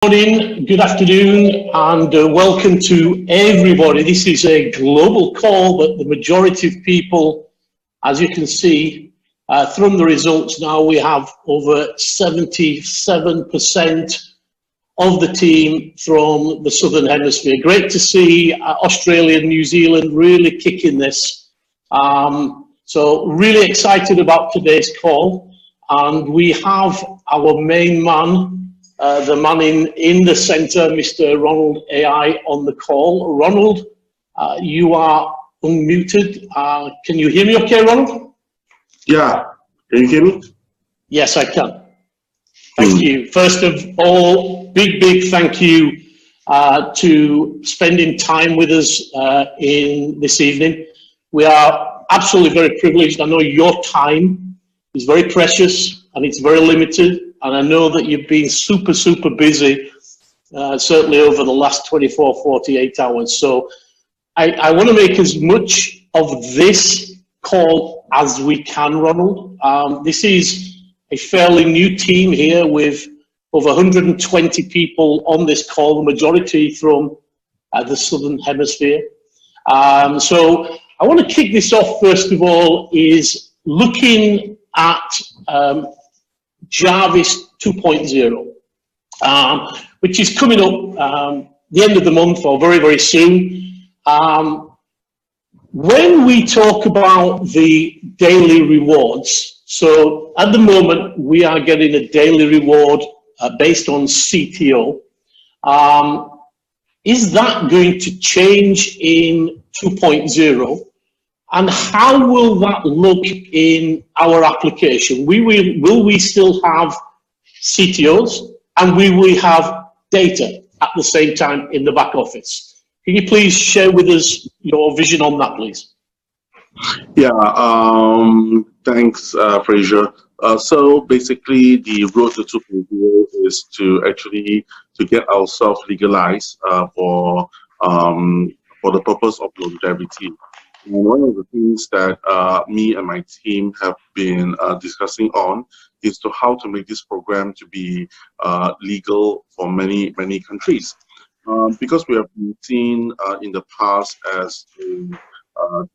Morning, good afternoon, and welcome to everybody. This is a global call, but the majority of people, as you can see from the results now, we have over 77% of the team from the Southern Hemisphere. Great to see Australia and New Zealand really kicking this. So really excited about today's call, and we have our main man, the man in the center, Mr. Ronald Aai, on the call. Ronald, you are unmuted. Can you hear me okay, Ronald? Yeah, can you hear me? Yes, I can. Thank you. First of all, big thank you to spending time with us in this evening. We are absolutely very privileged. I know your time is very precious and it's very limited. And I know that you've been super busy, certainly over the last 24, 48 hours. So I want to make as much of this call as we can, Ronald. This is a fairly new team here with over 120 people on this call, the majority from the Southern Hemisphere. So I want to kick this off, first of all, is looking at Jarvis 2.0, which is coming up the end of the month or very soon. When we talk about the daily rewards, so at the moment we are getting a daily reward based on CTO. Is that going to change in 2.0? And how will that look in our application? Will we still have CTOs and will we have data at the same time in the back office? Can you please share with us your vision on that, please? Yeah, thanks, Fraser. So basically, the road to 2.0 is to actually get ourselves legalized for the purpose of longevity. And one of the things that me and my team have been discussing on is to how to make this program to be legal for many countries. Because we have been seen in the past as a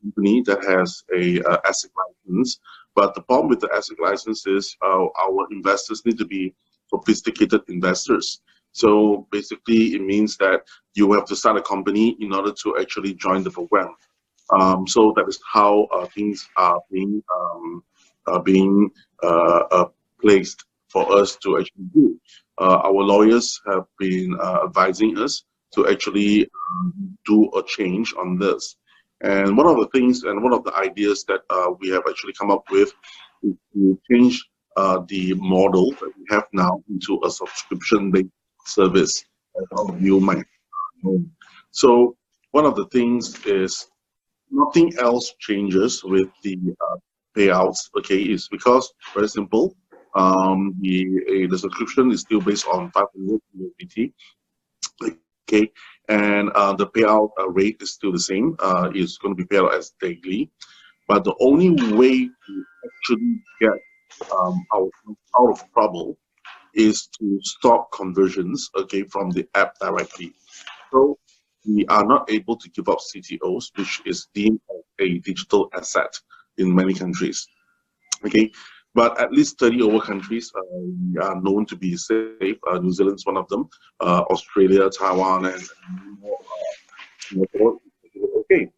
company that has a asset license, but the problem with the asset license is our investors need to be sophisticated investors. So basically, it means that you have to start a company in order to actually join the program. So that is how things are being placed for us to actually do. Our lawyers have been advising us to actually do a change on this. And one of the things and one of the ideas that we have actually come up with is to change the model that we have now into a subscription-based service, as all of you might know. So one of the things is nothing else changes with the payouts, okay, is because, very simple, the subscription is still based on 500 USDT, okay, and the payout rate is still the same. It's going to be paid out as daily, but the only way to actually get out of trouble is to stop conversions, okay, from the app directly. So we are not able to give up CTOs, which is deemed as a digital asset in many countries. Okay, but at least 30 over countries we are known to be safe. New Zealand is one of them. Australia, Taiwan, and more. Okay.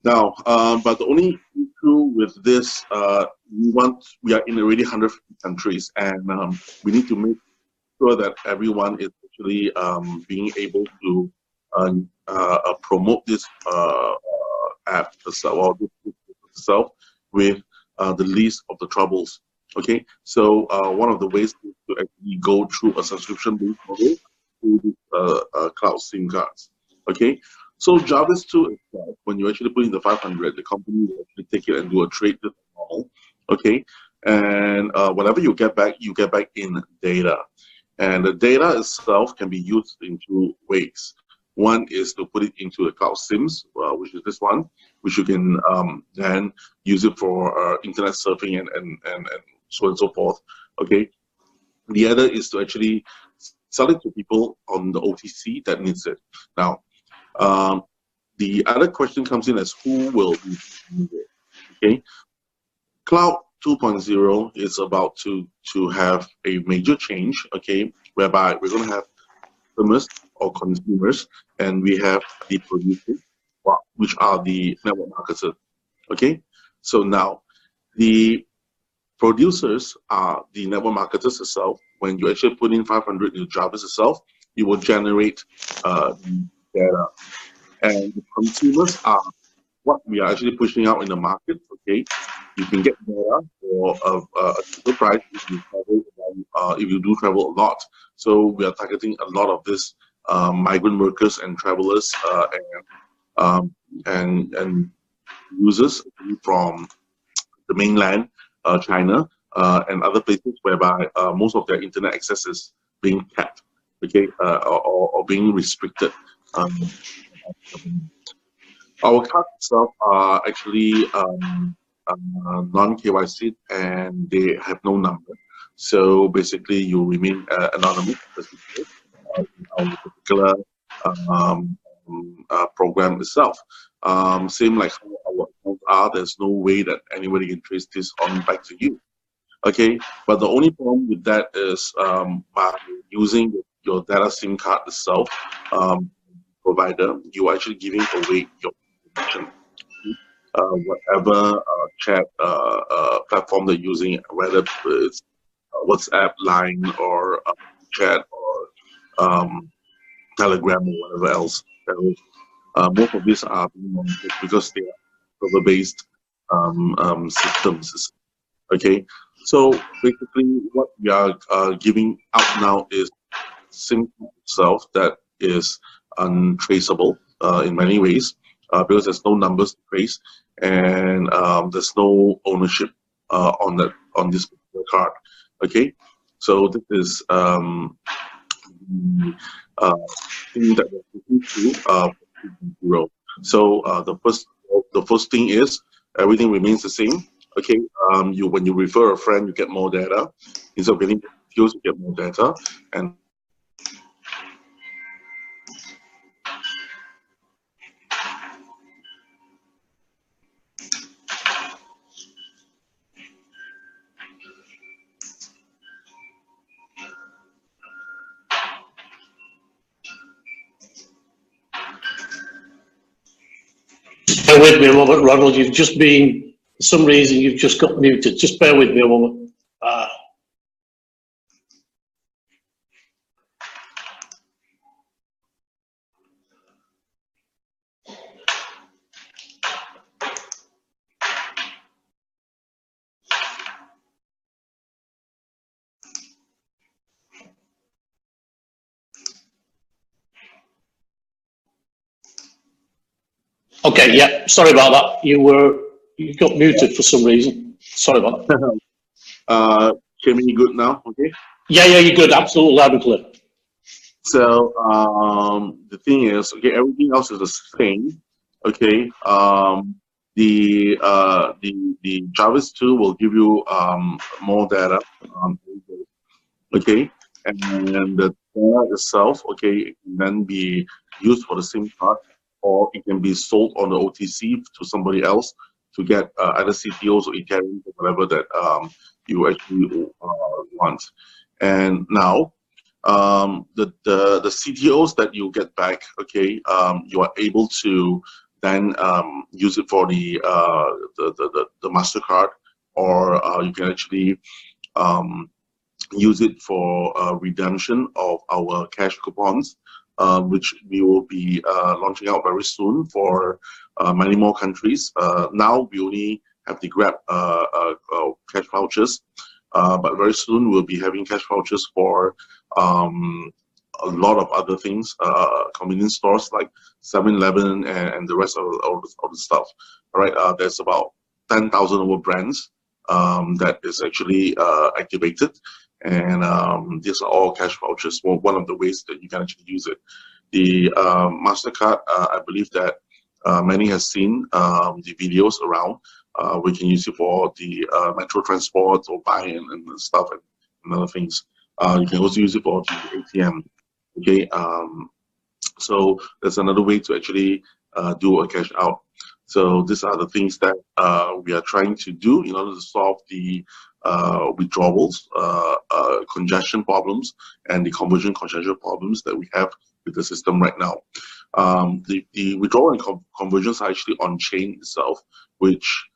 Now, but the only issue with this, we are in already 150 countries, and we need to make sure that everyone is actually being able to promote this app itself with the least of the troubles. Okay, so one of the ways is to actually go through a subscription-based model through cloud SIM cards. Okay, so Jarvis 2 itself, when you actually put in the 500, the company will actually take it and do a trade with the model. Okay, and whatever you get back in data, and the data itself can be used in two ways. One is to put it into the cloud SIMs, which is this one, which you can then use it for internet surfing and so on and so forth. Okay. The other is to actually sell it to people on the OTC that needs it. Now, the other question comes in as who will be using it, okay? Cloud 2.0 is about to have a major change, okay, whereby we're going to have customers or consumers, and we have the producers, which are the network marketers, okay? So now, the producers are the network marketers itself. When you actually put in 500 in Jarvis itself, you will generate data. And the consumers are what we are actually pushing out in the market, okay? You can get data for a cheaper price if you travel, if you do travel a lot. So we are targeting a lot of this migrant workers and travelers and users from the mainland, China, and other places whereby most of their internet access is being capped, okay, or being restricted. Our cards itself are actually non-KYC and they have no number. So basically, you remain anonymous in our particular program itself. Same like how our accounts are, there's no way that anybody can trace this on back to you. Okay, but the only problem with that is by using your data SIM card itself, provider, you are actually giving away your information. Whatever chat platform they're using, whether it's WhatsApp, Line, or chat, or Telegram, or whatever else. Most of these are being monitored because they are server-based systems. Okay, so basically, what we are giving out now is SIM itself that is untraceable in many ways because there's no numbers to trace and there's no ownership on this particular card. Okay, so this is the thing that we're looking to. So the first thing is everything remains the same. Okay, when you refer a friend, you get more data. Instead of getting views, you get more data, and bear with me a moment, Ronald. You've just been, for some reason, you've just got muted. Just bear with me a moment. Okay, yeah, sorry about that. You got muted for some reason. Sorry about that. Can we good now? Okay. Yeah, you're good. Absolutely loud and clear. So the thing is, okay, everything else is the same. Okay. The Jarvis 2 will give you more data. Okay, and the data itself, okay, it can then be used for the SIM card, or it can be sold on the OTC to somebody else to get either CTOs or Etherium or whatever that you actually want. And now, the CTOs that you get back, okay, you are able to then use it for the MasterCard, or you can actually use it for redemption of our cash coupons, which we will be launching out very soon for many more countries. Now we only have the Grab cash vouchers, but very soon we'll be having cash vouchers for a lot of other things, convenience stores like 7-Eleven and the rest of the stuff. All right, there's about 10,000 over brands that is actually activated. And these are all cash vouchers. Well, one of the ways that you can actually use it. The MasterCard, I believe that many have seen the videos around. We can use it for the metro transport or buying and stuff and other things. You can also use it for the ATM. Okay, so there's another way to actually do a cash out. So these are the things that we are trying to do in order to solve the withdrawals, congestion problems, and the conversion congestion problems that we have with the system right now. The withdrawal and conversions are actually on chain itself, which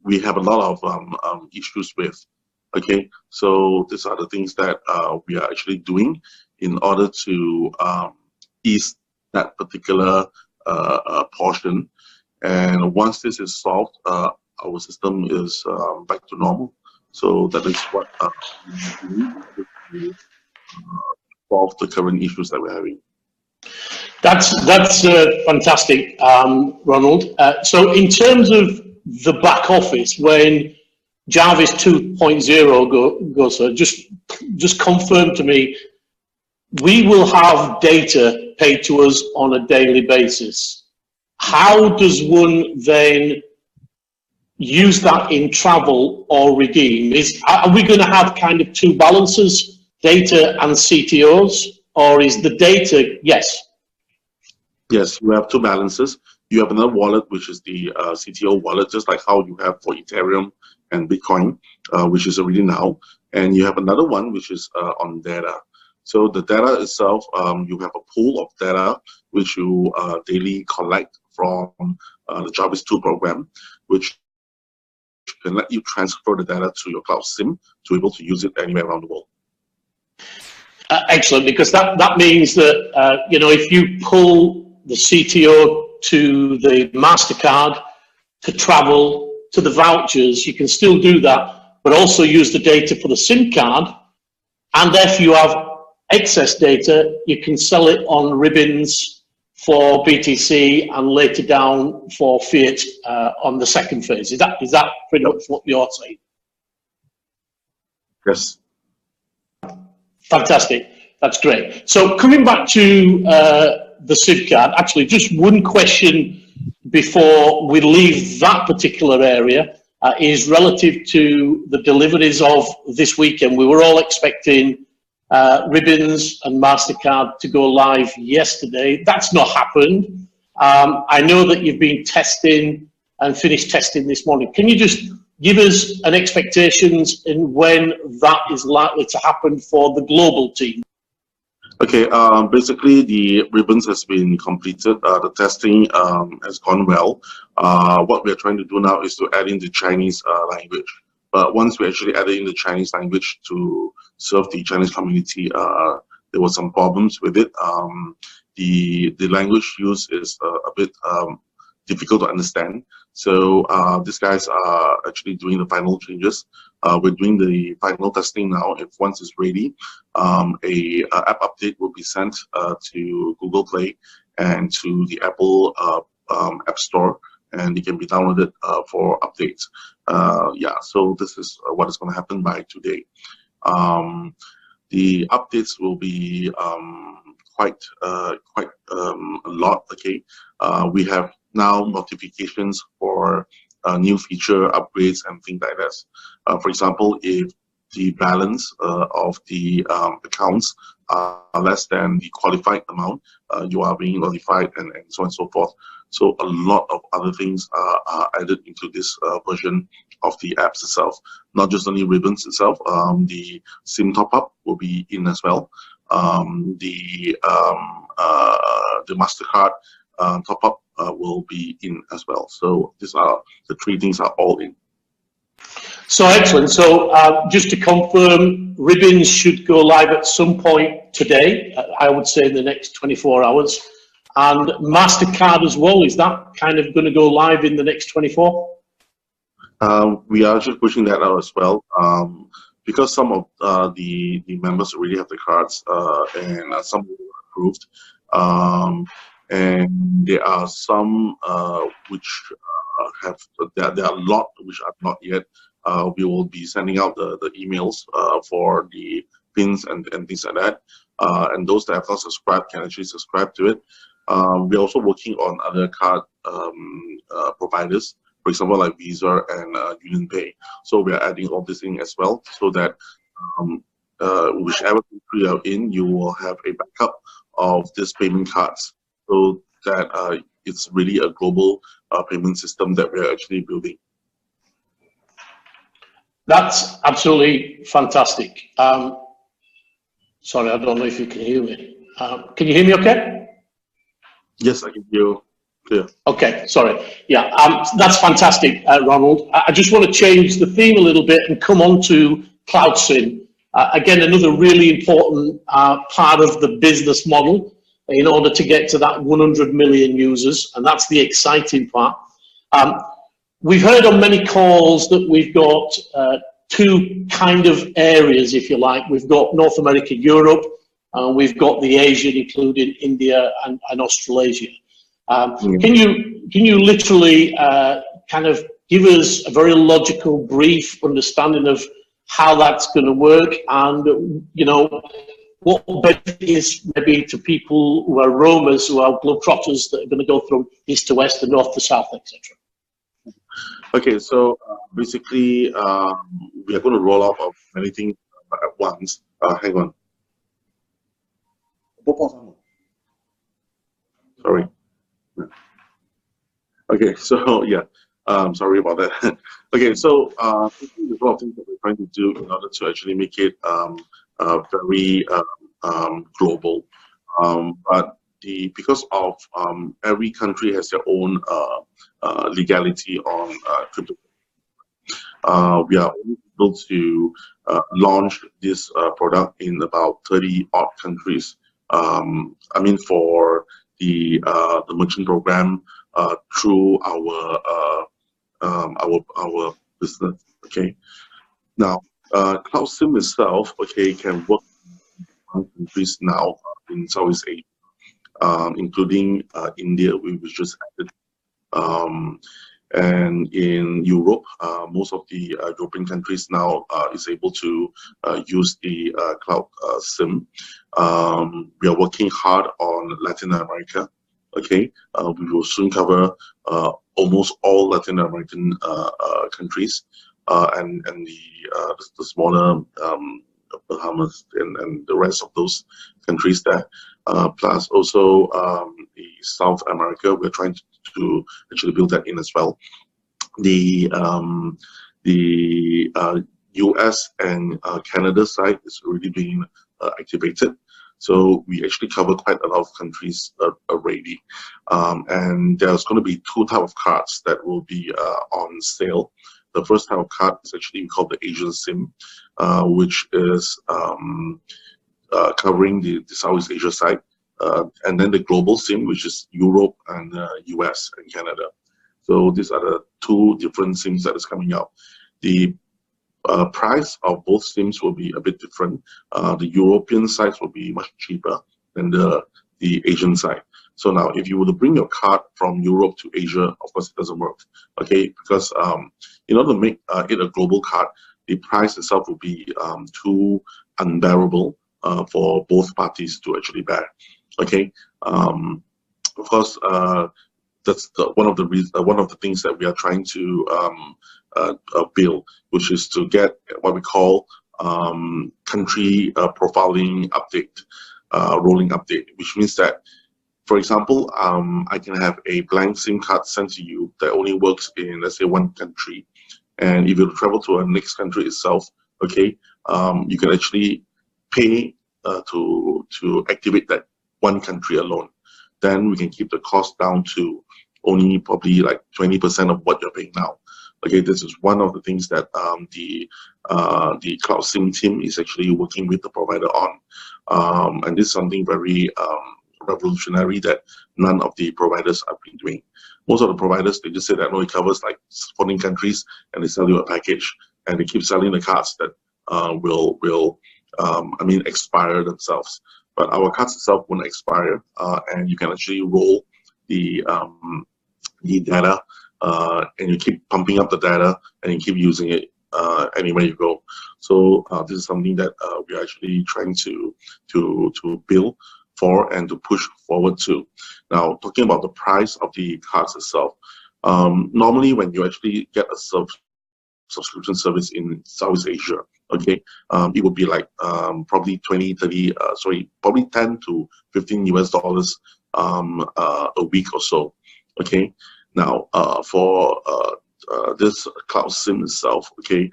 we have a lot of issues with. Okay, so these are the things that we are actually doing in order to ease that particular portion. And once this is solved, our system is back to normal. So that is what we do to solve the current issues that we're having. That's fantastic, Ronald. So in terms of the back office, when Jarvis 2.0 goes, just confirm to me, we will have data paid to us on a daily basis. How does one then use that in travel or redeem? Are we going to have kind of two balances, data and CTOs, or is the data, yes? Yes, you have two balances. You have another wallet, which is the CTO wallet, just like how you have for Ethereum and Bitcoin, which is already now. And you have another one, which is on data. So the data itself, you have a pool of data which you daily collect from the Jarvis 2 program, which can let you transfer the data to your cloud SIM to be able to use it anywhere around the world. Excellent, because that means that you know, if you pull the CTO to the MasterCard, to travel, to the vouchers, you can still do that, but also use the data for the SIM card. And if you have excess data, you can sell it on ribbons for BTC and later down for fiat on the second phase. Is that pretty much what you're saying? Yes. Fantastic. That's great. So coming back to the SIM card, actually just one question before we leave that particular area is relative to the deliveries of this weekend. We were all expecting Ribbons and MasterCard to go live yesterday. That's not happened. I know that you've been testing and finished testing this morning. Can you just give us an expectations in when that is likely to happen for the global team? Okay, basically the ribbons has been completed. The testing has gone well. What we're trying to do now is to add in the Chinese language. But once we actually added in the Chinese language to serve the Chinese community, there were some problems with it. The language used is a bit difficult to understand. So these guys are actually doing the final changes. We're doing the final testing now. If once it's ready, a app update will be sent to Google Play and to the Apple App Store, and it can be downloaded for updates. Yeah, so this is what is going to happen by today. The updates will be quite a lot. Okay, we have now notifications for new feature upgrades and things like that. For example, if the balance of the accounts are less than the qualified amount, you are being notified, and so on and so forth. So a lot of other things are added into this version of the apps itself. Not just only ribbons itself, the SIM top-up will be in as well. The MasterCard top-up will be in as well. So these are the three things are all in. So excellent. So just to confirm, ribbons should go live at some point today. I would say in the next 24 hours. And MasterCard as well, is that kind of going to go live in the next 24? We are just pushing that out as well. Because some of the members already have the cards and some are approved. And there are some which have, there are a lot which are not yet. We will be sending out the emails for the pins and things like that. And those that have not subscribed can actually subscribe to it. We're also working on other card providers, for example, like Visa and UnionPay. So we are adding all this in as well, so that whichever country you're in, you will have a backup of these payment cards, so that it's really a global payment system that we're actually building. That's absolutely fantastic. Sorry, I don't know if you can hear me. Can you hear me okay? Yes, I can hear you clear. Okay, sorry. Yeah, that's fantastic, Ronald. I just want to change the theme a little bit and come on to Cloud SIM. Again, another really important part of the business model in order to get to that 100 million users, and that's the exciting part. We've heard on many calls that we've got two kind of areas, if you like. We've got North America, Europe, we've got the Asian, including India and Australasia. Can you literally kind of give us a very logical, brief understanding of how that's going to work, and what benefit is maybe to people who are roamers, who are globetrotters that are going to go from east to west and north to south, etc. Okay, so basically, we are going to roll out of many things at once. Hang on. Sorry. Okay, so yeah, sorry about that. Okay, so there's a lot of things that we're trying to do in order to actually make it very global. But because of every country has their own legality on crypto, we are able to launch this product in about 30 odd countries. I mean, for the merchant program through our business. Okay. Now, Cloud SIM itself, okay, can work in countries now in Southeast Asia, including India, we just added. And in Europe, most of the European countries now is able to use the Cloud SIM. We are working hard on Latin America. Okay, we will soon cover almost all Latin American countries, and the smaller Bahamas and the rest of those countries there. Plus also the South America, we're trying to actually build that in as well. The US and Canada side is already being activated. So we actually cover quite a lot of countries already. And there's going to be two types of cards that will be on sale. The first type of card is actually called the Asian SIM, which is covering the Southeast Asia side. And then the global SIM, which is Europe and US and Canada. So these are the two different SIMs that is coming out. The price of both SIMs will be a bit different. The European sides will be much cheaper than the Asian side. So now, if you were to bring your card from Europe to Asia, of course, it doesn't work, okay? Because in order to make it a global card, the price itself will be too unbearable for both parties to actually bear, okay? Of course, that's one of the things that we are trying to build, which is to get what we call country profiling update, rolling update, which means that, for example, I can have a blank SIM card sent to you that only works in, let's say, one country, and if you travel to a next country itself, okay, you can actually pay to activate that one country alone. Then we can keep the cost down to only probably like 20% of what you're paying now. Okay, this is one of the things that the Cloud SIM team is actually working with the provider on, and this is something very revolutionary that none of the providers have been doing. Most of the providers, they just say that no, it covers like 14 countries, and they sell you a package, and they keep selling the cards that will expire themselves. But our cards itself won't expire, and you can actually roll the data, and you keep pumping up the data, and you keep using it anywhere you go. So this is something that we are actually trying to build for and to push forward to. Now, talking about the price of the cards itself, normally when you actually get a subscription service in Southeast Asia. Okay, it would be like probably 20, 30, probably 10 to 15 US dollars a week or so. Okay, now for this cloud SIM itself, okay,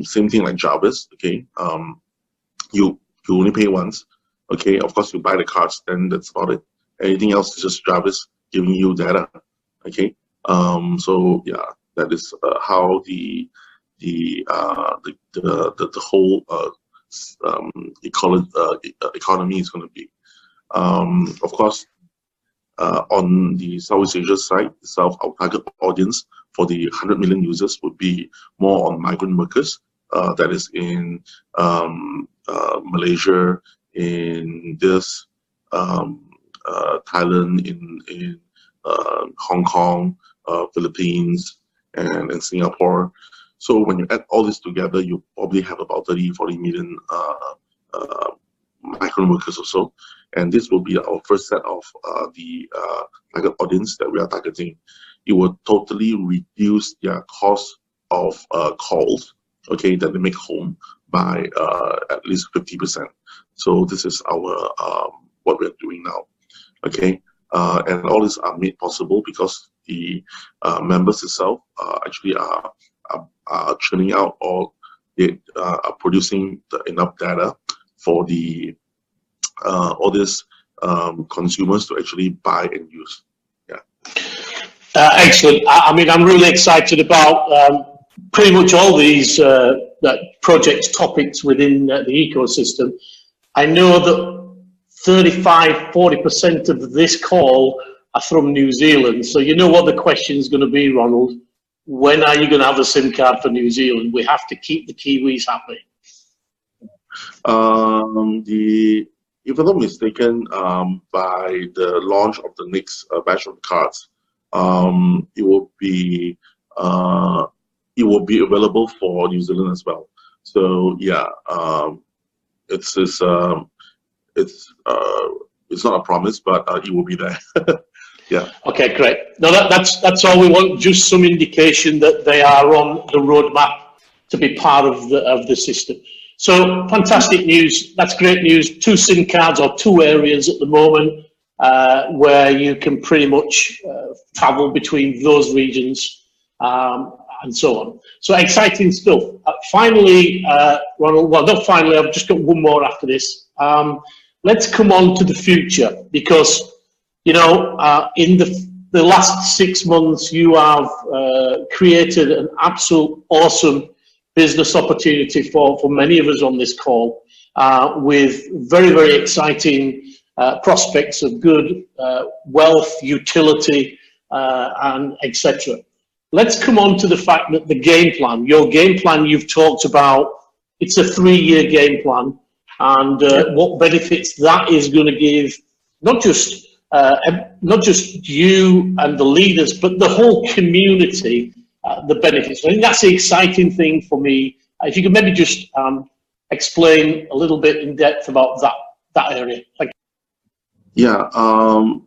same thing like Jarvis. Okay, you only pay once. Okay, of course you buy the cards, then that's about it. Anything else is just Jarvis giving you data. Okay, so yeah, that is how the whole economy is going to be. Of course, on the Southeast Asia side itself, our target audience for the 100 million users would be more on migrant workers. That is in Malaysia, in this Thailand, in Hong Kong, Philippines, and in Singapore. So when you add all this together, you probably have about 30-40 million migrant workers or so. And this will be our first set of the target audience that we are targeting. It will totally reduce their cost of calls, okay, that they make home by at least 50%. So this is our what we're doing now, okay. And all this are made possible because the members itself actually are churning out, or they are producing enough data for the all these consumers to actually buy and use. Yeah. Excellent. I mean, I'm really excited about pretty much all these project topics within the ecosystem. I know that 35–40% of this call are from New Zealand. So you know what the question is going to be, Ronald. When are you going to have a SIM card for New Zealand? We have to keep the Kiwis happy. If I'm not mistaken, by the launch of the next batch of cards, it will be available for New Zealand as well. So yeah, it's not a promise, but it will be there. Yeah. Okay, great. No, that's all we want. Just some indication that they are on the roadmap to be part of the system. So fantastic news. That's great news. 2 SIM cards, or 2 areas at the moment where you can pretty much travel between those regions and so on. So exciting stuff. Finally, Ronald, well, not finally, I've just got one more after this. Let's come on to the future, because, you know, in the last 6 months, you have created an absolute awesome business opportunity for many of us on this call, with very, very exciting prospects of good wealth, utility, and etc. Let's come on to the fact that the game plan, your game plan you've talked about, it's a 3-year game plan, and what benefits that is going to give not just you and the leaders, but the whole community, the benefits. I think that's the exciting thing for me. If you could maybe just explain a little bit in depth about that area. Thank you. Yeah,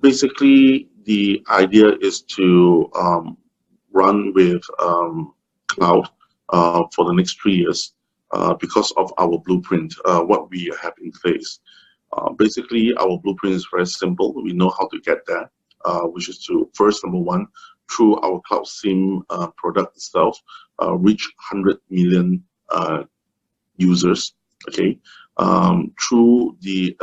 basically the idea is to run with cloud for the next 3 years because of our blueprint, what we have in place. Basically, our blueprint is very simple. We know how to get there, which is to first, number one, through our cloud SIM product itself, reach 100 million users. Okay, through the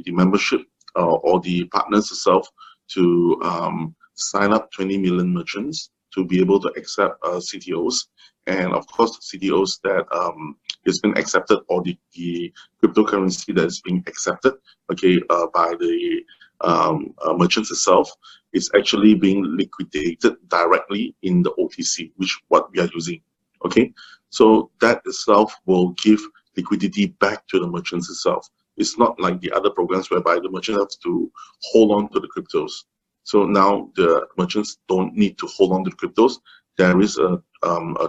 membership or the partners itself, to sign up 20 million merchants to be able to accept CTOs, and of course CTOs that has been accepted, or the cryptocurrency that is being accepted, okay, by the merchants itself, is actually being liquidated directly in the OTC, which what we are using. Okay, so that itself will give liquidity back to the merchants itself. It's not like the other programs whereby the merchant has to hold on to the cryptos. So now the merchants don't need to hold on to the cryptos. There is a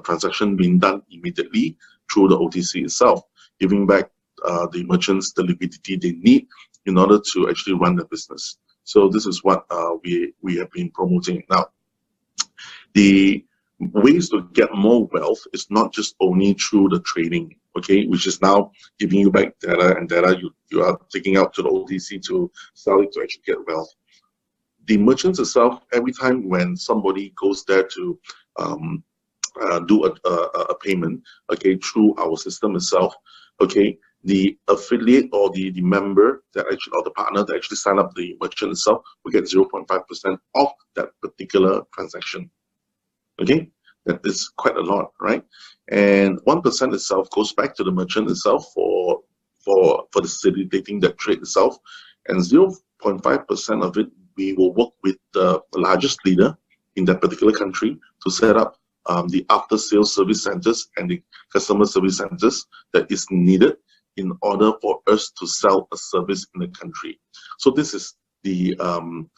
transaction being done immediately through the OTC itself, giving back the merchants the liquidity they need in order to actually run the business. So this is what we have been promoting. Now, the ways to get more wealth is not just only through the trading, okay, which is now giving you back data, and data you are taking out to the OTC to sell it to actually get wealth. The merchants itself, every time when somebody goes there to do a payment, okay, through our system itself, okay, the affiliate or the member that actually, or the partner that actually sign up the merchant itself will get 0.5% off that particular transaction. Okay, that is quite a lot, right? And 1% itself goes back to the merchant itself for facilitating that trade itself, and 0.5% of it we will work with the largest leader in that particular country to set up the after-sales service centers and the customer service centers that is needed in order for us to sell a service in the country. So this is the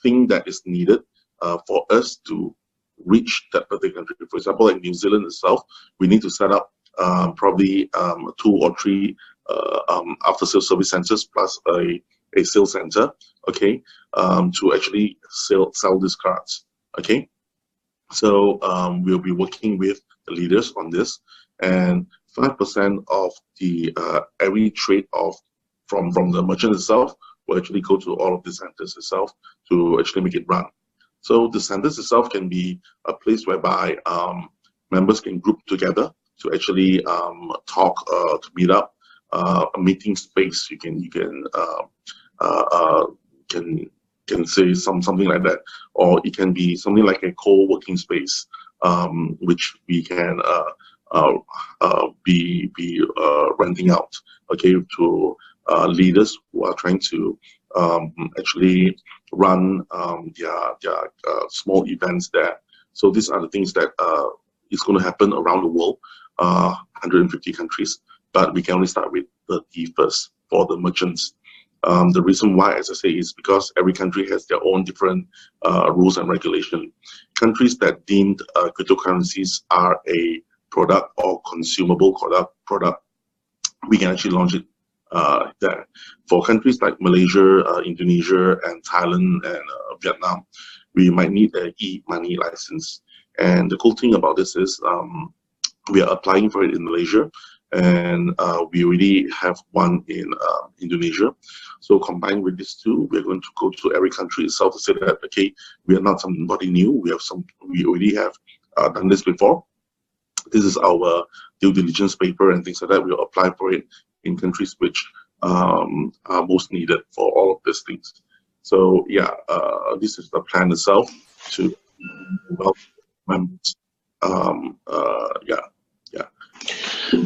thing that is needed for us to reach that particular country. For example, like New Zealand itself, we need to set up probably 2 or 3 after-sales service centers plus a sales center, okay, to actually sell these cards, okay. So we'll be working with the leaders on this, and 5% of the every trade from the merchant itself will actually go to all of the centers itself to actually make it run. So the centers itself can be a place whereby members can group together to actually talk, to meet up, a meeting space. You can say something like that, or it can be something like a co-working space, which we can be renting out, okay, to leaders who are trying to actually run their small events there. So these are the things that is going to happen around the world, 150 countries, but we can only start with 30 first for the merchants. The reason why, as I say, is because every country has their own different rules and regulation. Countries that deemed cryptocurrencies are a product or consumable product, we can actually launch it there. For countries like Malaysia, Indonesia, and Thailand, and Vietnam, we might need an e-money license. And the cool thing about this is we are applying for it in Malaysia, and we already have one in Indonesia. So combined with these two, we're going to go to every country itself to say that, okay, we are not somebody new. We already have done this before. This is our due diligence paper and things like that. We'll apply for it in countries which are most needed for all of these things. So yeah, this is the plan itself to welcome members.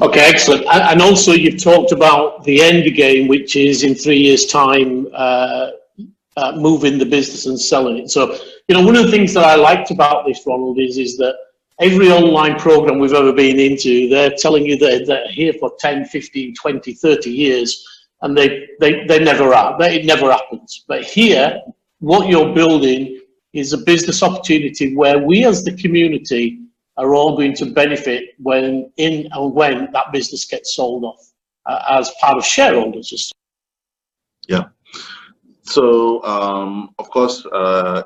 Okay, excellent. And also you've talked about the end game, which is in 3 years' time, moving the business and selling it. So, one of the things that I liked about this, Ronald, is that every online program we've ever been into, they're telling you that they're here for 10, 15, 20, 30 years, and they never are. It never happens. But here, what you're building is a business opportunity where we as the community are all going to benefit when that business gets sold off as part of shareholders. Yeah. So, of course,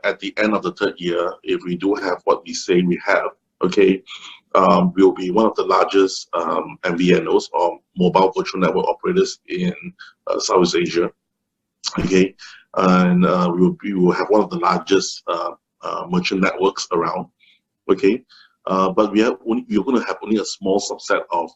at the end of the 3rd year, if we do have what we say we have, okay, we'll be one of the largest MVNOs or mobile virtual network operators in Southeast Asia, okay, and we will have one of the largest merchant networks around, okay. But we're going to have only a small subset of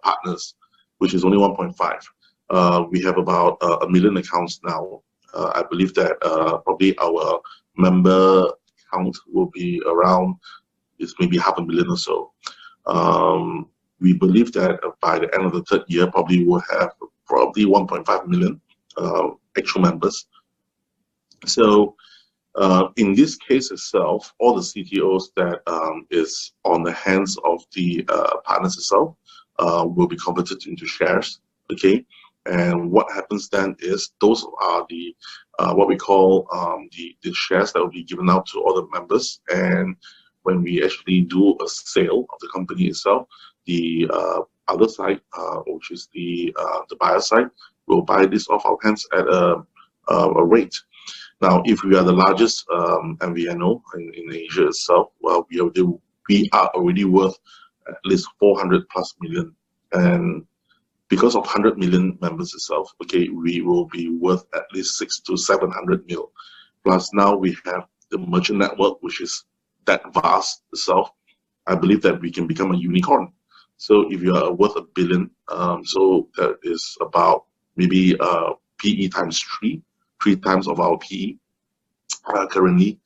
partners, which is only 1.5. We have about 1 million accounts now. I believe that probably our member count will be around, it's maybe 500,000 or so. We believe that by the end of the 3rd year, probably we'll have 1.5 million actual members. So in this case itself, all the CTOs that is on the hands of the partners itself will be converted into shares, okay? And what happens then is those are the what we call the shares that will be given out to all the members. And when we actually do a sale of the company itself, the other side, which is the buyer side, will buy this off our hands at a rate. Now, if we are the largest MVNO in Asia itself, well, we we are already worth at least 400+ million. And because of 100 million members itself, okay, we will be worth at least 600 to 700 mil. Plus now we have the merchant network, which is that vast itself. I believe that we can become a unicorn. So if you are worth $1 billion, so that is about maybe PE times three times of our PE currently.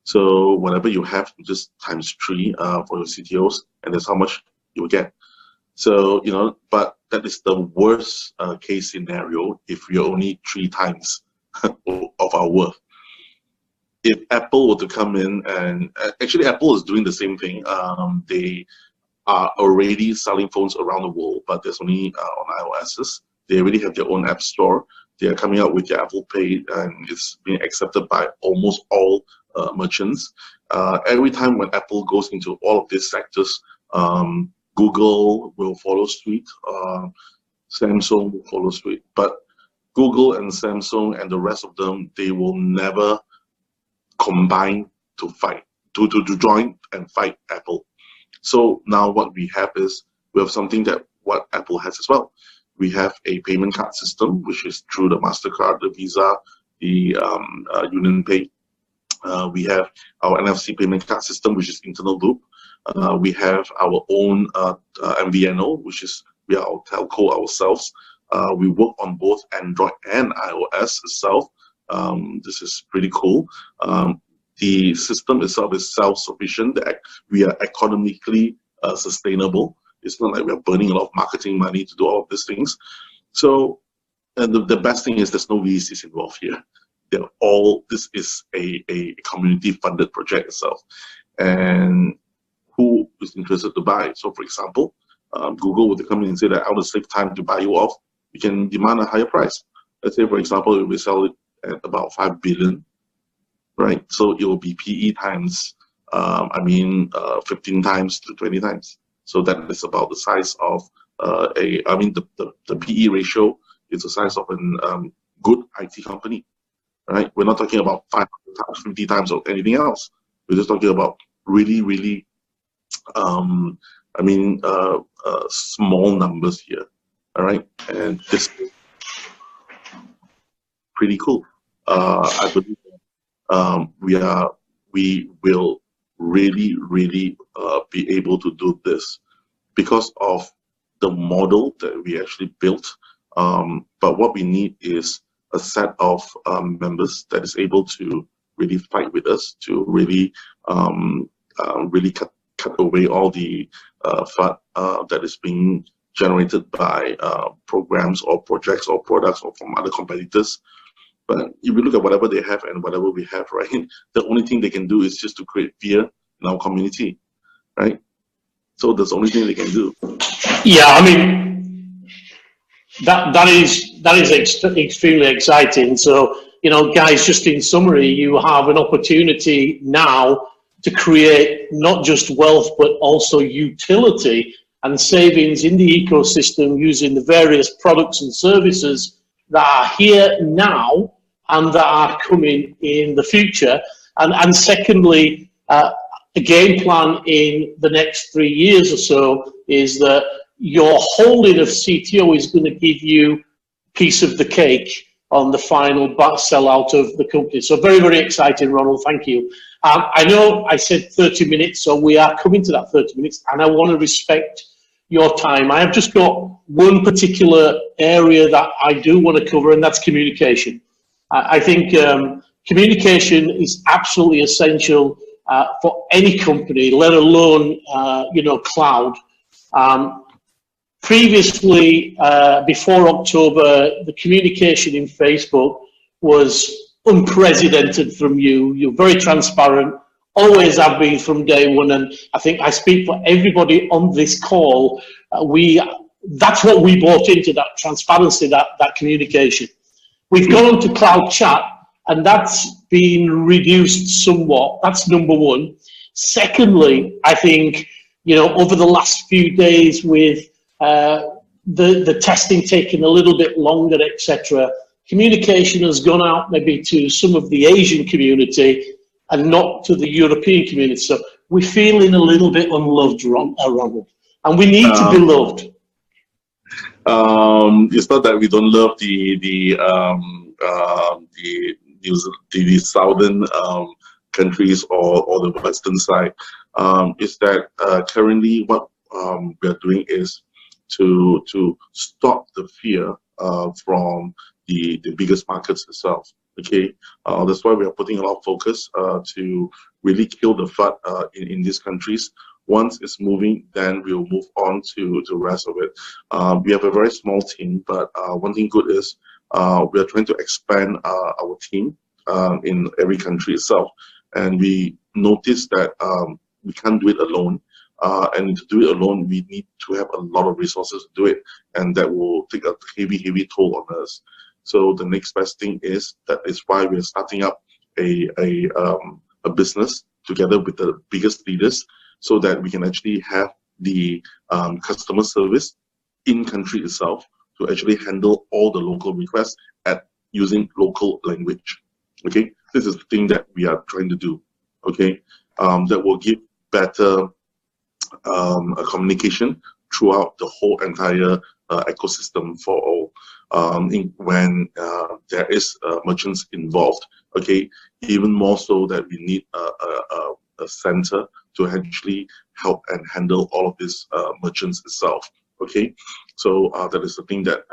So whatever you have, just times 3 for your CTOs, and that's how much you will get. So, you know, but that is the worst case scenario if you're only 3 times of our worth. If Apple were to come in, and actually Apple is doing the same thing. They are already selling phones around the world, but there's only on iOSs. They already have their own app store. They are coming out with their Apple Pay, and it's being accepted by almost all merchants. Every time when Apple goes into all of these sectors, Google will follow suit, Samsung will follow suit. But Google and Samsung and the rest of them, they will never combine to fight, to join and fight Apple. So now what we have is, we have something that what Apple has as well. We have a payment card system, which is through the MasterCard, the Visa, the Union Pay. We have our NFC payment card system, which is internal loop. We have our own MVNO, which is we are our telco ourselves. We work on both Android and iOS itself. This is pretty cool. The system itself is self-sufficient. We are economically sustainable. It's not like we're burning a lot of marketing money to do all of these things. So, and the best thing is there's no VCs involved here. They're all, this is a community-funded project itself. And who is interested to buy? So, for example, Google would come in and say that I want to save time to buy you off. We can demand a higher price. Let's say, for example, if we sell it at about 5 billion, right? So it will be PE times, 15 times to 20 times. So that is about the size of the PE ratio is the size of a good IT company, right? We're not talking about 500 times, 50 times or anything else. We're just talking about really, really, small numbers here, all right? And this is pretty cool. I believe we will really, really be able to do this because of the model that we actually built. But what we need is a set of members that is able to really fight with us, to really really cut away all the FUD that is being generated by programs or projects or products or from other competitors. But if we look at whatever they have and whatever we have, right, the only thing they can do is just to create fear in our community, right? So that's the only thing they can do. Yeah, I mean, that is extremely exciting. So, you know, guys, just in summary, you have an opportunity now to create not just wealth, but also utility and savings in the ecosystem using the various products and services that are here now and that are coming in the future. And secondly, a game plan in the next 3 years or so is that your holding of CTO is going to give you a piece of the cake on the final sellout of the company. So very, very exciting, Ronald. Thank you. I know I said 30 minutes, so we are coming to that 30 minutes, and I want to respect your time. I have just got one particular area that I do want to cover, and that's communication. I think communication is absolutely essential for any company, let alone cloud. Previously, before October, the communication in Facebook was unprecedented from you. You're very transparent, always have been from day one, and I think I speak for everybody on this call. That's what we bought into, that transparency, that communication. We've gone on to cloud chat, and that's been reduced somewhat. That's number one. Secondly, I think, over the last few days with the testing taking a little bit longer, etc., communication has gone out maybe to some of the Asian community and not to the European community. So we're feeling a little bit unloved, Ronald, and we need to be loved. It's not that we don't love the southern countries or the western side. It's that currently what we are doing is to stop the fear from the biggest markets itself. Okay, that's why we are putting a lot of focus to really kill the FUD in these countries. Once it's moving, then we'll move on to the rest of it. We have a very small team, but one thing good is we are trying to expand our team in every country itself. And we noticed that we can't do it alone. And to do it alone, we need to have a lot of resources to do it. And that will take a heavy toll on us. So the next best thing is, that is why we're starting up a business together with the biggest leaders, so that we can actually have the customer service in country itself to actually handle all the local requests using local language. Okay, this is the thing that we are trying to do. Okay, that will give better communication throughout the whole entire ecosystem for all. When there is merchants involved, okay, even more so that we need a center to actually help and handle all of these merchants itself. Okay, so that is the thing that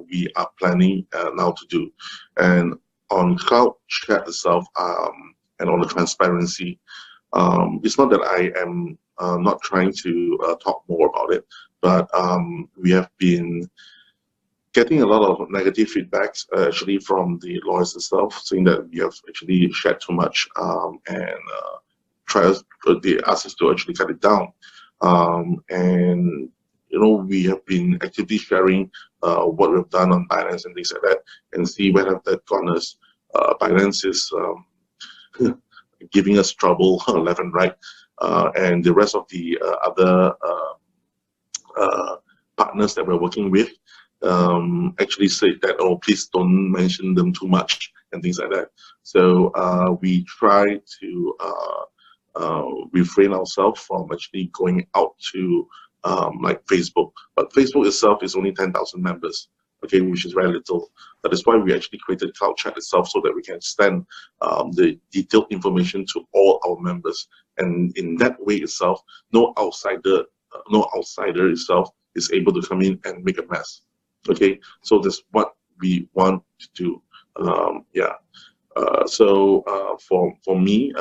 we are planning now to do. And on cloud chat itself, and on the transparency, it's not that I am not trying to talk more about it, but we have been getting a lot of negative feedbacks actually from the lawyers itself, saying that we have actually shared too much, and they asked us to actually cut it down. And you know, we have been actively sharing what we've done on Binance and things like that, and see where have that gone us. Binance is giving us trouble left and right, and the rest of the other partners that we're working with actually say that, oh, please don't mention them too much and things like that. So we try to refrain ourselves from actually going out to like Facebook, but Facebook itself is only 10,000 members, okay, which is very little. That is why we actually created Cloud Chat itself, so that we can send the detailed information to all our members, and in that way itself, no outsider itself is able to come in and make a mess. Okay, so that's what we want to do. So for me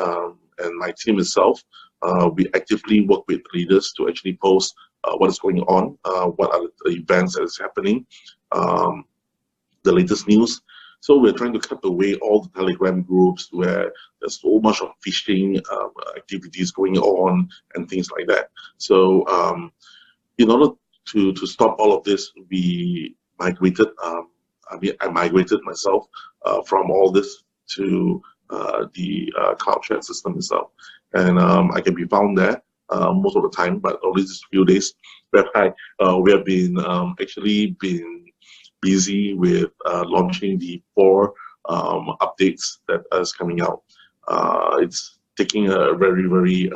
and my team itself, we actively work with leaders to actually post what is going on, what are the events that is happening, the latest news. So we're trying to cut away all the Telegram groups where there's so much of phishing activities going on and things like that. So in order to stop all of this, we migrated, I migrated myself from all this to the cloud chat system itself. And I can be found there most of the time, but only these few days where we have been actually been busy with launching the 4 updates that is coming out. It's taking a very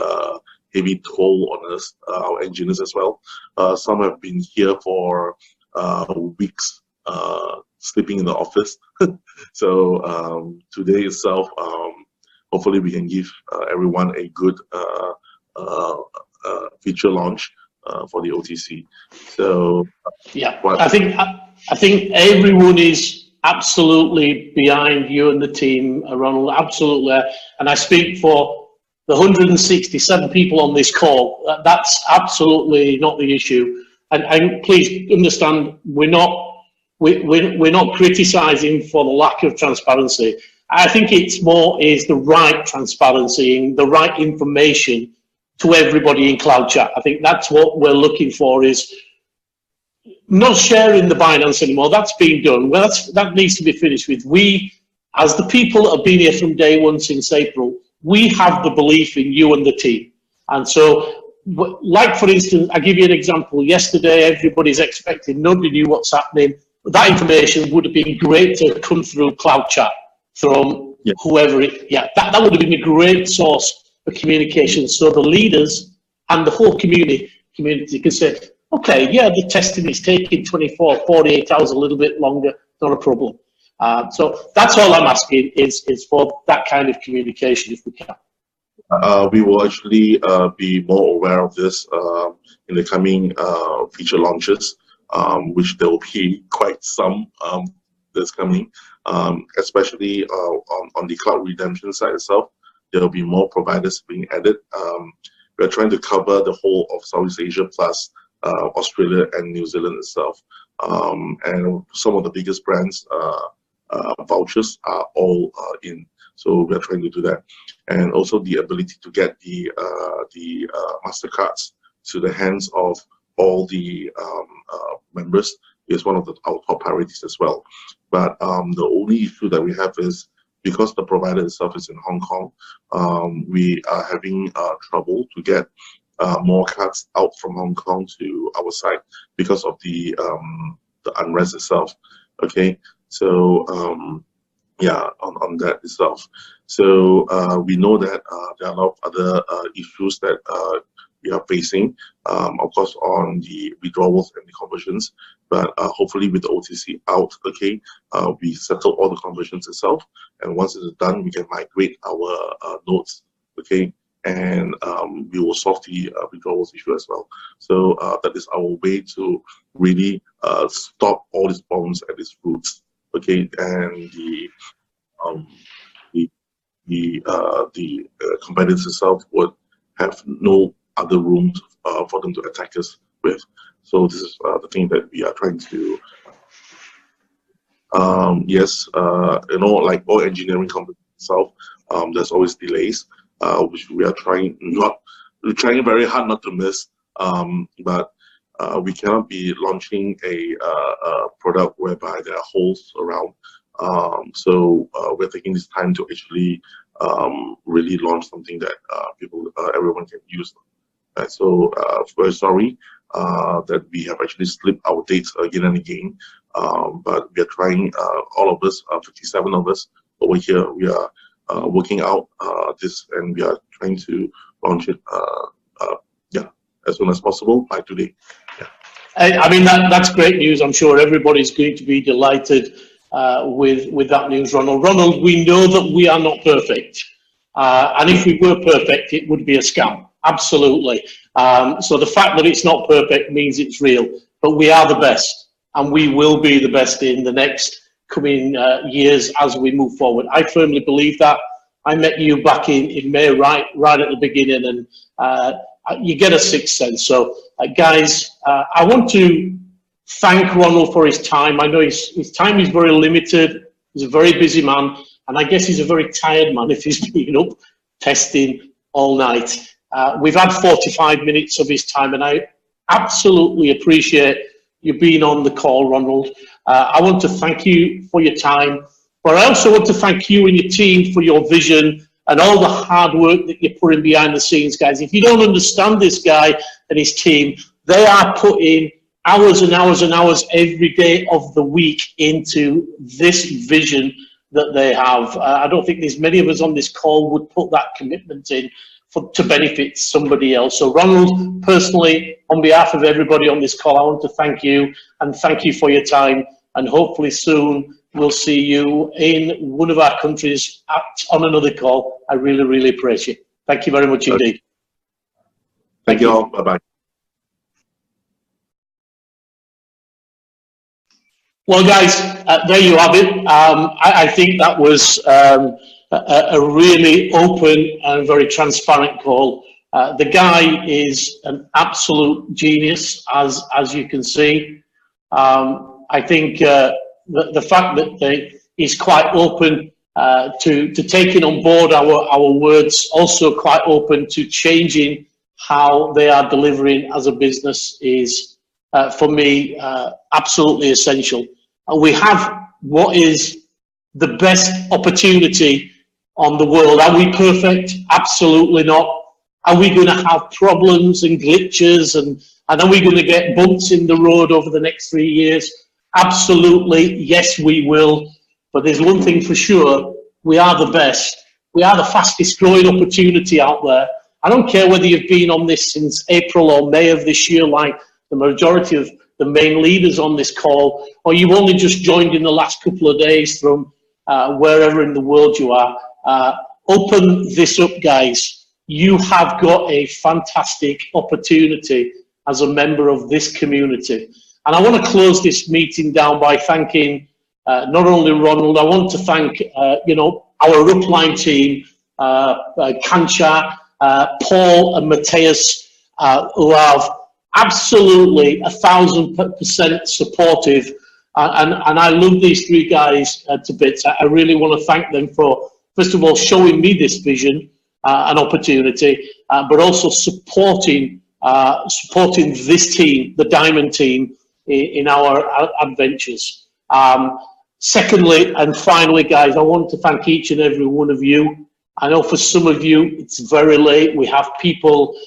heavy toll on us, our engineers as well. Some have been here for weeks, sleeping in the office. So today itself, hopefully we can give everyone a good feature launch for the OTC. So yeah, I think everyone is absolutely behind you and the team, Ronald, absolutely. And I speak for the 167 people on this call. That's absolutely not the issue. And please understand, we're not criticizing for the lack of transparency. I think it's more is the right transparency and the right information to everybody in Cloud Chat. I think that's what we're looking for, is not sharing the Binance anymore. That's been done. Well, that needs to be finished with. We, as the people that have been here from day one since April, we have the belief in you and the team. And so, like for instance, I'll give you an example. Yesterday, everybody's expecting, nobody knew what's happening. But that information would have been great to come through Cloud Chat from whoever that would have been a great source for communication, so the leaders and the whole community can say, okay, yeah, the testing is taking 24, 48 hours, a little bit longer, not a problem. So that's all I'm asking is for that kind of communication, if we can. We will actually be more aware of this in the coming feature launches, which there will be quite some that's coming, especially on the cloud redemption side itself. There will be more providers being added. We're trying to cover the whole of Southeast Asia plus Australia and New Zealand itself. And some of the biggest brands vouchers are all in. So we're trying to do that. And also the ability to get the MasterCards to the hands of all the members is one of our top priorities as well. But the only issue that we have is because the provider itself is in Hong Kong, we are having trouble to get more cards out from Hong Kong to our side because of the unrest itself. Okay, so yeah, on that itself. So we know that there are a lot of other issues that we are facing, of course, on the withdrawals and the conversions. But hopefully, with the OTC out, okay, we settle all the conversions itself, and once it is done, we can migrate our nodes, okay, and we will solve the withdrawals issue as well. So that is our way to really stop all these problems at its roots, okay, and the competitors itself would have no other rooms for them to attack us with. So this is the thing that we are trying to. Yes, you know, like all engineering companies itself, there's always delays, which we are trying very hard not to miss. But we cannot be launching a product whereby there are holes around. So we're taking this time to actually really launch something that everyone can use. So very sorry that we have actually slipped our dates again and again, but we are trying, all of us, 57 of us over here, we are working out this, and we are trying to launch it yeah, as soon as possible by today. Yeah. I mean, that's great news. I'm sure everybody's going to be delighted with that news, Ronald. Ronald, we know that we are not perfect. And if we were perfect, it would be a scam. Absolutely. So the fact that it's not perfect means it's real. But we are the best. And we will be the best in the next coming years as we move forward. I firmly believe that. I met you back in May, right at the beginning, and you get a sixth sense. So, guys, I want to thank Ronald for his time. I know his time is very limited. He's a very busy man, and I guess he's a very tired man if he's been up testing all night. We've had 45 minutes of his time, and I absolutely appreciate you being on the call, Ronald. I want to thank you for your time, but I also want to thank you and your team for your vision and all the hard work that you're putting behind the scenes, guys. If you don't understand this guy and his team, they are putting hours and hours and hours every day of the week into this vision that they have. I don't think there's many of us on this call would put that commitment in to benefit somebody else. So Ronald, personally, on behalf of everybody on this call, I want to thank you and thank you for your time, and hopefully soon we'll see you in one of our countries on another call. I really, really appreciate it. Thank you very much indeed. Thank you all. Bye-bye. Well, guys, there you have it. I think that was a really open and very transparent call. The guy is an absolute genius, as you can see. I think the fact that he's quite open to taking on board our words, also quite open to changing how they are delivering as a business is, for me, absolutely essential. We have what is the best opportunity on the world. Are we perfect? Absolutely not. Are we going to have problems and glitches, and are we going to get bumps in the road over the next 3 years? Absolutely, yes, we will. But there's one thing for sure, we are the best, We are the fastest growing opportunity out there. I don't care whether you've been on this since April or May of this year, like the majority of the main leaders on this call, or you've only just joined in the last couple of days from wherever in the world you are. Open this up, guys. You have got a fantastic opportunity as a member of this community. And I want to close this meeting down by thanking not only Ronald, I want to thank you know, our upline team, Kancha, Paul and Matthias, who have absolutely 1000% supportive, and I love these three guys to bits. I really want to thank them for, first of all, showing me this vision, an opportunity, but also supporting this team, the Diamond team, in our adventures. Secondly and finally, guys, I want to thank each and every one of you. I know for some of you it's very late. We have people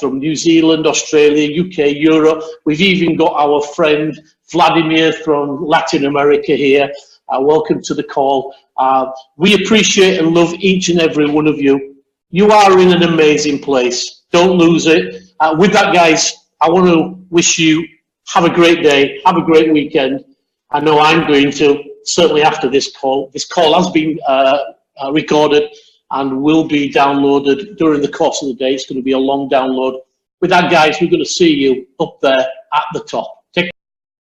from New Zealand, Australia, UK, Europe. We've even got our friend Vladimir from Latin America here. Welcome to the call. We appreciate and love each and every one of you. You are in an amazing place. Don't lose it. With that, guys, I want to wish you have a great day. Have a great weekend. I know I'm going to, certainly after this call. This call has been recorded and will be downloaded during the course of the day. It's going to be a long download. With that, guys, we're going to see you up there at the top.